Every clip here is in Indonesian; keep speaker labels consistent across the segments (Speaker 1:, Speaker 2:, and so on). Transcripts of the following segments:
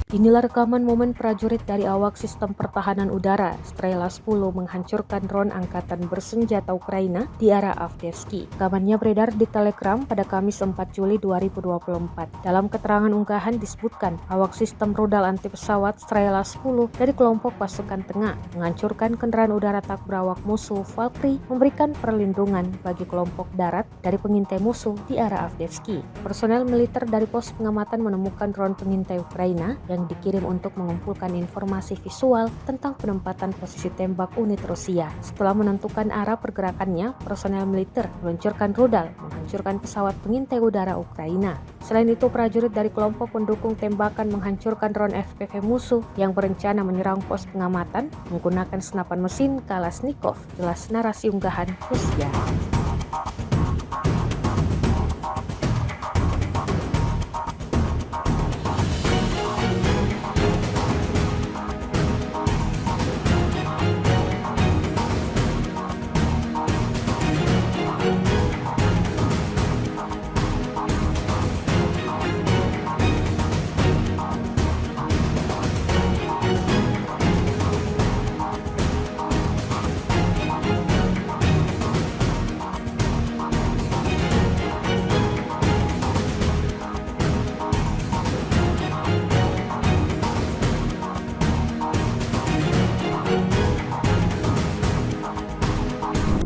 Speaker 1: Inilah rekaman momen prajurit dari awak sistem pertahanan udara Strela 10 menghancurkan drone angkatan bersenjata Ukraina di area Avdiivka. Rekamannya beredar di Telegram pada Kamis 4 Juli 2024. Dalam keterangan unggahan disebutkan awak sistem rudal anti pesawat Strela 10 dari kelompok pasukan tengah menghancurkan kendaraan udara tak berawak musuh Valkyrie, memberikan perlindungan bagi kelompok darat dari pengintai musuh di area Avdiivka. Personel militer dari pos pengamatan menemukan drone pengintai Ukraina yang dikirim untuk mengumpulkan informasi visual tentang penempatan posisi tembak unit Rusia. Setelah menentukan arah pergerakannya, personel militer meluncurkan rudal menghancurkan pesawat pengintai udara Ukraina. Selain itu, prajurit dari kelompok pendukung tembakan menghancurkan drone FPV musuh yang berencana menyerang pos pengamatan menggunakan senapan mesin Kalashnikov. Jelas narasi unggahan Rusia.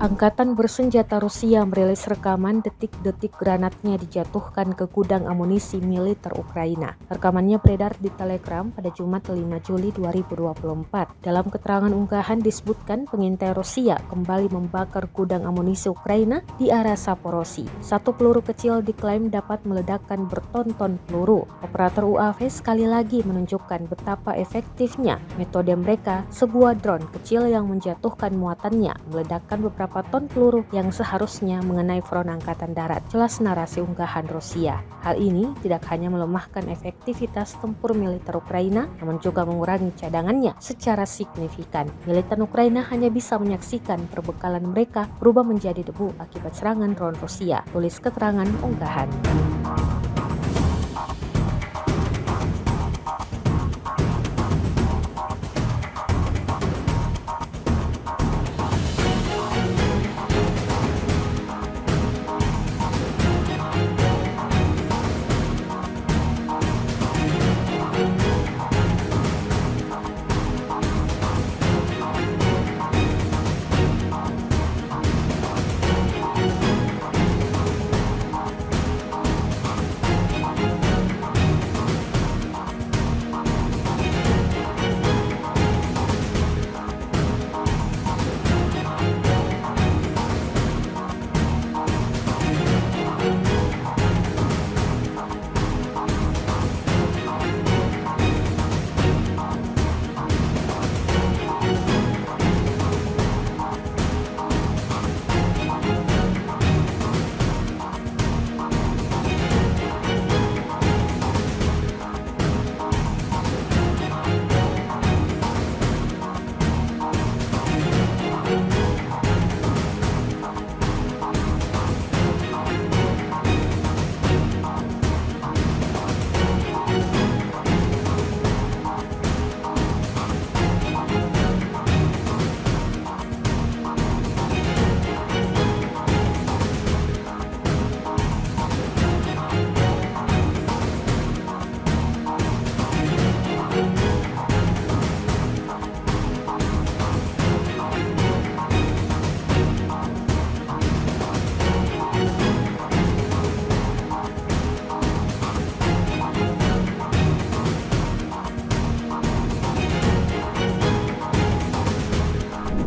Speaker 1: Angkatan bersenjata Rusia merilis rekaman detik-detik granatnya dijatuhkan ke gudang amunisi militer Ukraina. Rekamannya beredar di Telegram pada Jumat 5 Juli 2024. Dalam keterangan unggahan disebutkan pengintai Rusia kembali membakar gudang amunisi Ukraina di area Zaporozhye. Satu peluru kecil diklaim dapat meledakkan bertonton peluru. Operator UAV sekali lagi menunjukkan betapa efektifnya metode mereka, sebuah drone kecil yang menjatuhkan muatannya meledakkan beberapa ton peluru yang seharusnya mengenai front angkatan darat. Jelas narasi unggahan Rusia. Hal ini tidak hanya melemahkan efektivitas tempur militer Ukraina, namun juga mengurangi cadangannya secara signifikan. Militer Ukraina hanya bisa menyaksikan perbekalan mereka berubah menjadi debu akibat serangan drone Rusia. Tulis keterangan unggahan.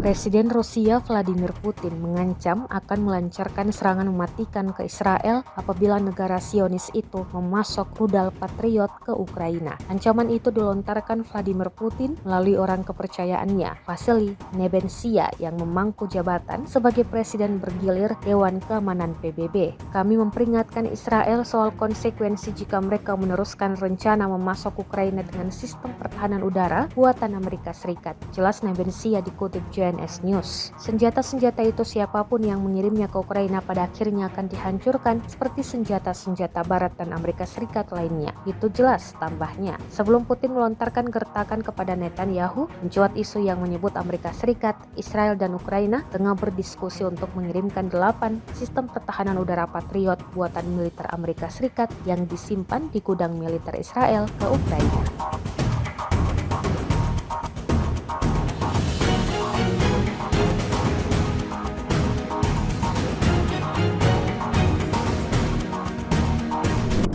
Speaker 1: Presiden Rusia Vladimir Putin mengancam akan melancarkan serangan mematikan ke Israel apabila negara Zionis itu memasok rudal Patriot ke Ukraina. Ancaman itu dilontarkan Vladimir Putin melalui orang kepercayaannya, Vasily Nebenzia, yang memangku jabatan sebagai Presiden bergilir Dewan Keamanan PBB. Kami memperingatkan Israel soal konsekuensi jika mereka meneruskan rencana memasok Ukraina dengan sistem pertahanan udara buatan Amerika Serikat. Jelas Nebenzia dikutip CNN. CNS News. Senjata-senjata itu siapapun yang mengirimnya ke Ukraina pada akhirnya akan dihancurkan seperti senjata-senjata Barat dan Amerika Serikat lainnya. Itu jelas tambahnya. Sebelum Putin melontarkan gertakan kepada Netanyahu, mencuat isu yang menyebut Amerika Serikat, Israel dan Ukraina tengah berdiskusi untuk mengirimkan 8 sistem pertahanan udara Patriot buatan militer Amerika Serikat yang disimpan di gudang militer Israel ke Ukraina.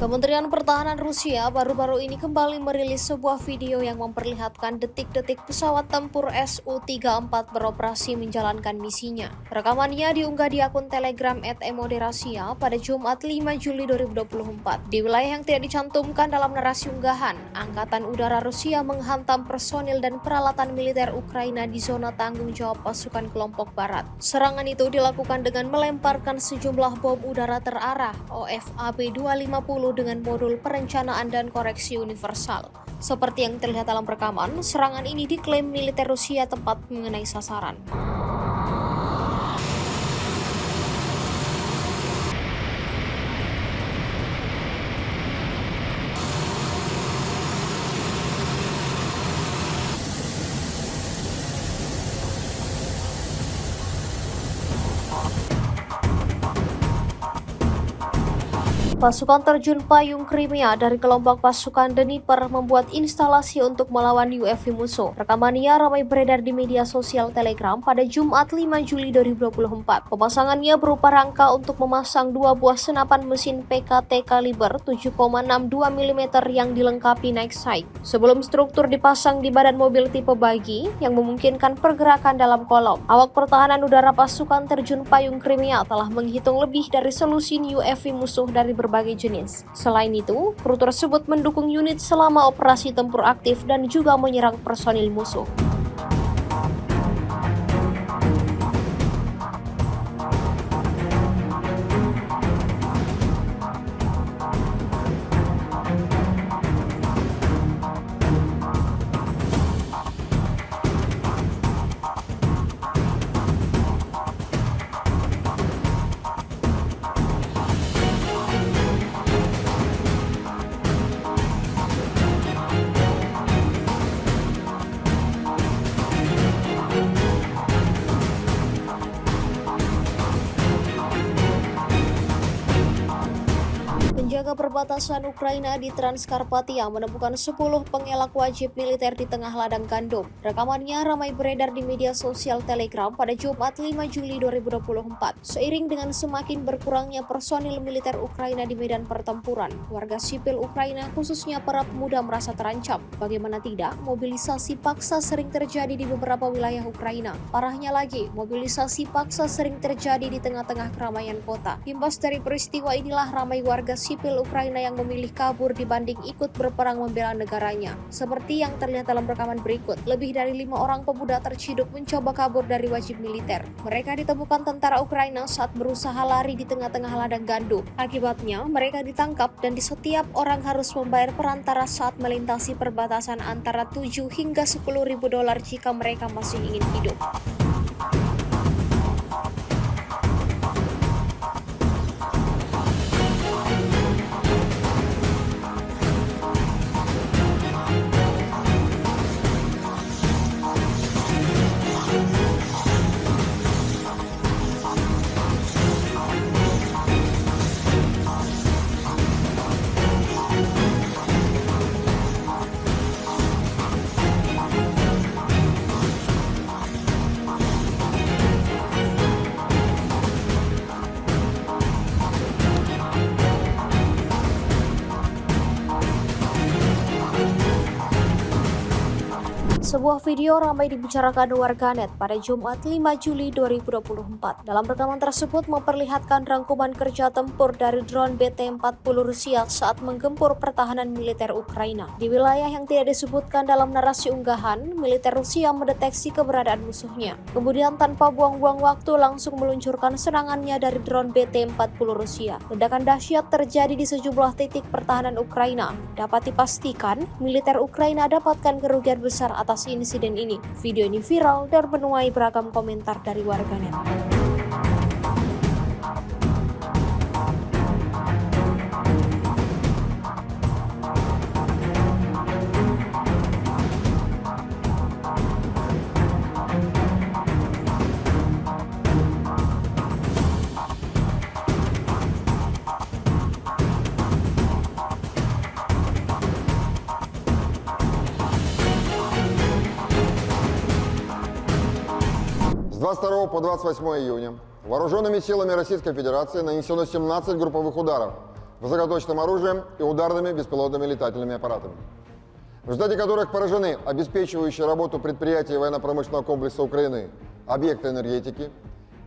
Speaker 2: Kementerian Pertahanan Rusia baru-baru ini kembali merilis sebuah video yang memperlihatkan detik-detik pesawat tempur Su-34 beroperasi menjalankan misinya. Rekamannya diunggah di akun Telegram @emoderasia pada Jumat 5 Juli 2024. Di wilayah yang tidak dicantumkan dalam narasi unggahan, Angkatan Udara Rusia menghantam personil dan peralatan militer Ukraina di zona tanggung jawab pasukan kelompok Barat. Serangan itu dilakukan dengan melemparkan sejumlah bom udara terarah OFAB-250 dengan modul perencanaan dan koreksi universal. Seperti yang terlihat dalam rekaman, serangan ini diklaim militer Rusia tepat mengenai sasaran. Pasukan terjun payung Crimea dari kelompok pasukan Dnieper membuat instalasi untuk melawan UAV musuh. Rekamannya ramai beredar di media sosial Telegram pada Jumat 5 Juli 2024. Pemasangannya berupa rangka untuk memasang 2 buah senapan mesin PKT kaliber 7,62 mm yang dilengkapi night sight. Sebelum struktur dipasang di badan mobil tipe buggy yang memungkinkan pergerakan dalam kolom. Awak pertahanan udara pasukan terjun payung Crimea telah menghitung lebih dari selusin UAV musuh dari berbagai jenis. Selain itu, kru tersebut mendukung unit selama operasi tempur aktif dan juga menyerang personil musuh. Penjaga perbatasan Ukraina di Transkarpatia menemukan 10 pengelak wajib militer di tengah ladang gandum. Rekamannya ramai beredar di media sosial Telegram pada Jumat 5 Juli 2024. Seiring dengan semakin berkurangnya personil militer Ukraina di medan pertempuran, warga sipil Ukraina khususnya para pemuda merasa terancam. Bagaimana tidak, mobilisasi paksa sering terjadi di beberapa wilayah Ukraina. Parahnya lagi, mobilisasi paksa sering terjadi di tengah-tengah keramaian kota. Imbas dari peristiwa inilah ramai warga sipil Ukraina yang memilih kabur dibanding ikut berperang membela negaranya. Seperti yang terlihat dalam rekaman berikut, lebih dari 5 orang pemuda terciduk mencoba kabur dari wajib militer. Mereka ditemukan tentara Ukraina saat berusaha lari di tengah-tengah ladang gandum. Akibatnya, mereka ditangkap dan di setiap orang harus membayar perantara saat melintasi perbatasan antara 7 hingga 10 ribu dolar jika mereka masih ingin hidup. Sebuah video ramai dibicarakan warganet pada Jumat 5 Juli 2024. Dalam rekaman tersebut memperlihatkan rangkuman kerja tempur dari drone BT-40 Rusia saat menggempur pertahanan militer Ukraina. Di wilayah yang tidak disebutkan dalam narasi unggahan, militer Rusia mendeteksi keberadaan musuhnya. Kemudian tanpa buang-buang waktu langsung meluncurkan serangannya dari drone BT-40 Rusia. Ledakan dahsyat terjadi di sejumlah titik pertahanan Ukraina. Dapat dipastikan, militer Ukraina dapatkan kerugian besar atas atas insiden ini. Video ini viral dan menuai beragam komentar dari warganet.
Speaker 3: С 22 по 28 июня вооруженными силами Российской Федерации нанесено 17 групповых ударов высокоточным оружием и ударными беспилотными летательными аппаратами, в результате которых поражены обеспечивающие работу предприятий военно-промышленного комплекса Украины, объекты энергетики,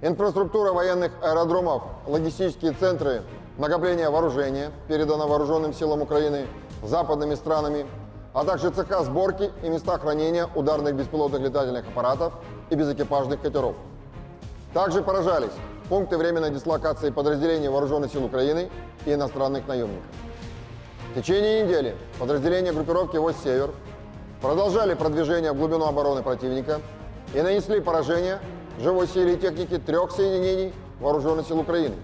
Speaker 3: инфраструктура военных аэродромов, логистические центры накопления вооружения, передано вооруженным силам Украины западными странами, а также цеха сборки и места хранения ударных беспилотных летательных аппаратов и безэкипажных катеров. Также поражались пункты временной дислокации подразделений Вооруженных сил Украины и иностранных наемников. В течение недели подразделения группировки «Войск Север» продолжали продвижение в глубину обороны противника и нанесли поражение живой силе и технике 3 соединений Вооруженных сил Украины,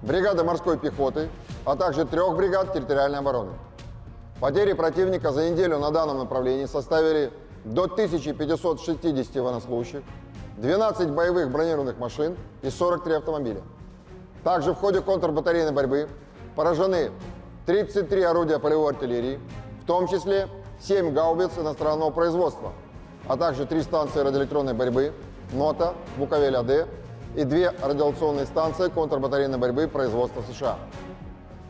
Speaker 3: бригады морской пехоты, а также 3 бригад территориальной обороны. Потери противника за неделю на данном направлении составили до 1560 военнослужащих, 12 боевых бронированных машин и 43 автомобиля. Также в ходе контрбатарейной борьбы поражены 33 орудия полевой артиллерии, в том числе 7 гаубиц иностранного производства, а также 3 станции радиоэлектронной борьбы НОТА, Буковель-АД и 2 радиационные станции контрбатарейной борьбы производства США.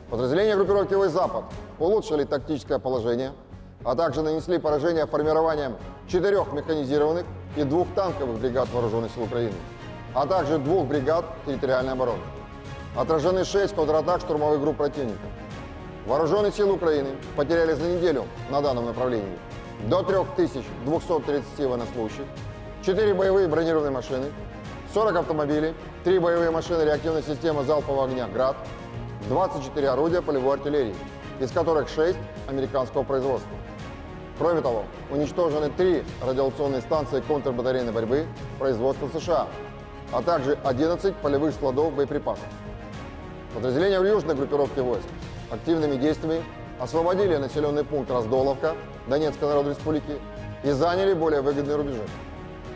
Speaker 3: Подразделения группировки «Войск Запад» улучшили тактическое положение, а также нанесли поражение формированием 4 механизированных и 2 танковых бригад Вооруженных сил Украины, а также 2 бригад территориальной обороны. Отражены 6 контратак штурмовых групп противника. Вооруженные силы Украины потеряли за неделю на данном направлении до 3230 военнослужащих, 4 боевые бронированные машины, 40 автомобилей, 3 боевые машины реактивной системы залпового огня «Град», 24 орудия полевой артиллерии, из которых 6 американского производства. Кроме того, уничтожены 3 радиационные станции контрбатарейной борьбы производства США, а также 11 полевых складов боеприпасов. Подразделения в южной группировке войск активными действиями освободили населенный пункт Раздоловка Донецкой Народной Республики и заняли более выгодные рубежи.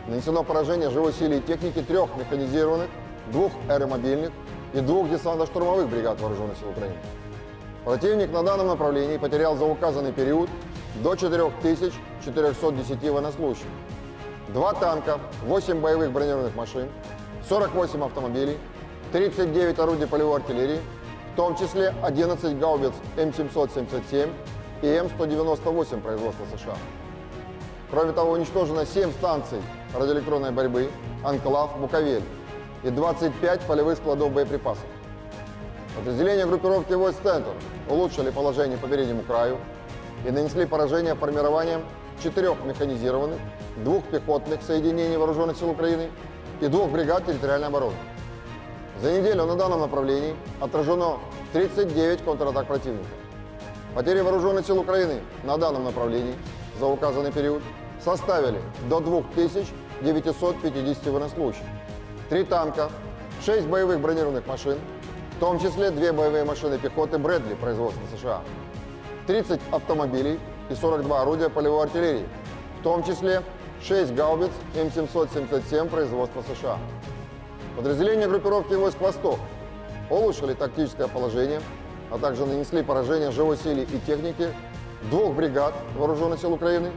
Speaker 3: Нанесено поражение живой силе и технике 3 механизированных, 2 аэромобильных и 2 десантно-штурмовых бригад Вооруженных сил Украины. Противник на данном направлении потерял за указанный период до 4410 военнослужащих, 2 танка, 8 боевых бронированных машин, 48 автомобилей, 39 орудий полевой артиллерии, в том числе 11 гаубиц М777 и М198 производства США. Кроме того, уничтожено 7 станций радиоэлектронной борьбы «Анклав», «Буковель» и 25 полевых складов боеприпасов. Подразделения группировки «Войск Центр» улучшили положение по переднему краю и нанесли поражение формированием 4 механизированных, 2 пехотных соединений Вооруженных сил Украины и 2 бригад территориальной обороны. За неделю на данном направлении отражено 39 контратак противника. Потери Вооруженных сил Украины на данном направлении за указанный период составили до 2950 военнослужащих, 3 танка, 6 боевых бронированных машин, в том числе 2 боевые машины пехоты «Брэдли» производства США, 30 автомобилей и 42 орудия полевой артиллерии, в том числе 6 гаубиц М777 производства США. Подразделения группировки «Войск Восток» улучшили тактическое положение, а также нанесли поражение живой силе и технике 2 бригад Вооруженных сил Украины,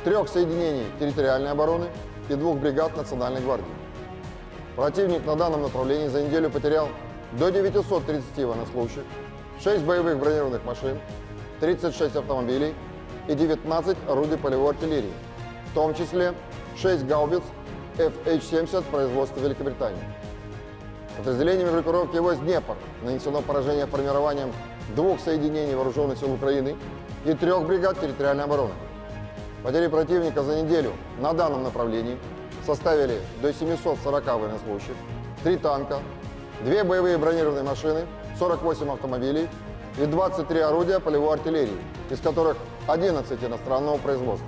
Speaker 3: 3 соединений территориальной обороны и 2 бригад Национальной гвардии. Противник на данном направлении за неделю потерял до 930 военнослужащих, 6 боевых бронированных машин, 36 автомобилей и 19 орудий полевой артиллерии, в том числе 6 гаубиц FH-70 производства Великобритании. Подразделениями группировки «Войск Днепр» нанесено поражение формированием 2 соединений Вооруженных сил Украины и 3 бригад территориальной обороны. Потери противника за неделю на данном направлении составили до 740 военнослужащих, 3 танка, 2 боевые бронированные машины, 48 автомобилей и 23 орудия полевой артиллерии, из которых 11 иностранного производства.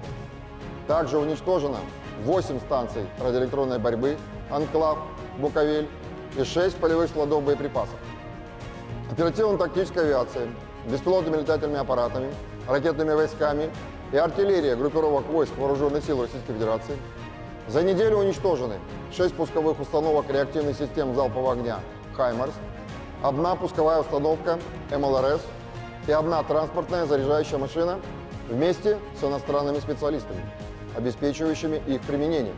Speaker 3: Также уничтожено 8 станций радиоэлектронной борьбы, «Анклав», «Буковель» и 6 полевых складов боеприпасов. Оперативно-тактическая авиация, беспилотными летательными аппаратами, ракетными войсками и артиллерия группировок войск Вооруженных сил Российской Федерации за неделю уничтожены 6 пусковых установок реактивных систем залпового огня «Хаймарс», 1 пусковая установка МЛРС и 1 транспортная заряжающая машина вместе с иностранными специалистами, обеспечивающими их применение,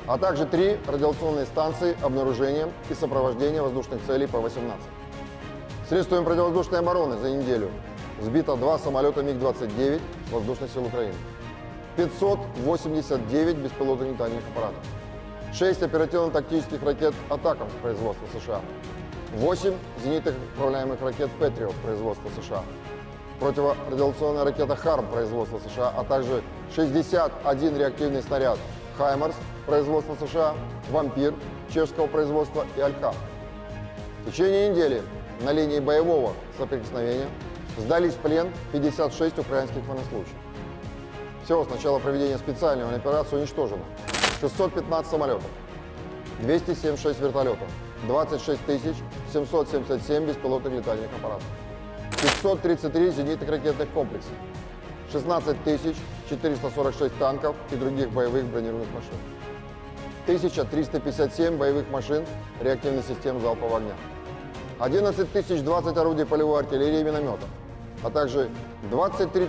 Speaker 3: а также 3 радиационные станции обнаружения и сопровождения воздушных целей П-18. Средствами противовоздушной обороны за неделю сбито 2 самолета МиГ-29 Воздушных сил Украины, 589 беспилотных летательных аппаратов, 6 оперативно-тактических ракет «Атакамс» производства США, 8 зенитных управляемых ракет «Патриот» производства США, противорадиационная ракета «Харм» производства США, а также 61 реактивный снаряд «Хаймарс» производства США, «Вампир» чешского производства и «Алькав». В течение недели на линии боевого соприкосновения сдались в плен 56 украинских военнослужащих. Всего с начала проведения специальной военной операции уничтожено 615 самолетов, 276 вертолетов, 26 777 беспилотных летательных аппаратов, 533 зенитных ракетных комплексов, 16 446 танков и других боевых бронированных машин, 1357 боевых машин реактивных систем залпового огня, 11 020 орудий полевой артиллерии и минометов, а также 23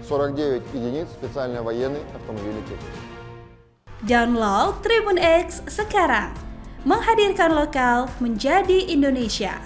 Speaker 3: 049 единиц специальной военной автомобильной техники.
Speaker 4: Download Tribun X sekarang, menghadirkan lokal menjadi Indonesia.